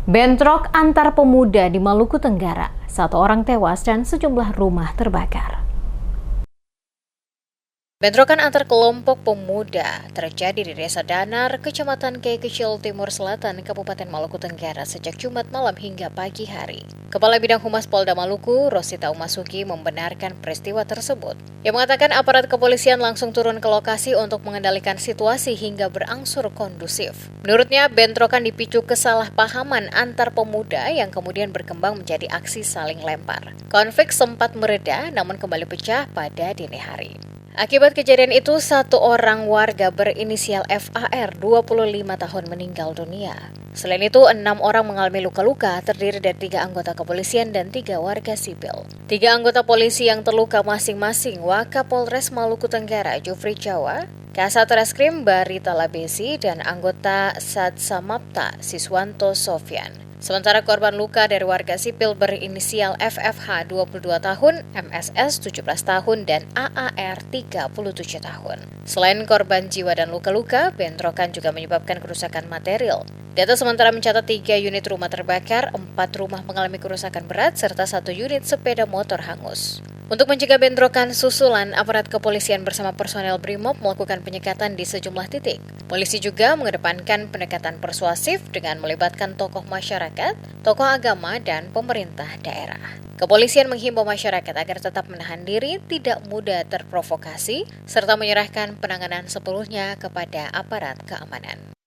Bentrok antar pemuda di Maluku Tenggara, satu orang tewas dan sejumlah rumah terbakar. Bentrokan antar kelompok pemuda terjadi di Desa Danar, Kecamatan Kei Kecil, Timur Selatan, Kabupaten Maluku Tenggara sejak Jumat malam hingga pagi hari. Kepala Bidang Humas Polda Maluku, Rosita Umasuki, membenarkan peristiwa tersebut. Ia mengatakan aparat kepolisian langsung turun ke lokasi untuk mengendalikan situasi hingga berangsur kondusif. Menurutnya, bentrokan dipicu kesalahpahaman antar pemuda yang kemudian berkembang menjadi aksi saling lempar. Konflik sempat mereda namun kembali pecah pada dini hari. Akibat kejadian itu, satu orang warga berinisial FAR 25 tahun meninggal dunia. Selain itu, 6 orang mengalami luka-luka terdiri dari 3 anggota kepolisian dan 3 warga sipil. 3 anggota polisi yang terluka masing-masing Wakapolres Maluku Tenggara Jufri Jawa, Kasat Reskrim Barita Labesi, dan anggota Satsamapta Siswanto Sofyan. Sementara korban luka dari warga sipil berinisial FFH 22 tahun, MSS 17 tahun, dan AAR 37 tahun. Selain korban jiwa dan luka-luka, bentrokan juga menyebabkan kerusakan material. Data sementara mencatat 3 unit rumah terbakar, 4 rumah mengalami kerusakan berat, serta 1 unit sepeda motor hangus. Untuk mencegah bentrokan susulan, aparat kepolisian bersama personel BRIMOB melakukan penyekatan di sejumlah titik. Polisi juga mengedepankan pendekatan persuasif dengan melibatkan tokoh masyarakat, tokoh agama, dan pemerintah daerah. Kepolisian menghimbau masyarakat agar tetap menahan diri, tidak mudah terprovokasi, serta menyerahkan penanganan sepenuhnya kepada aparat keamanan.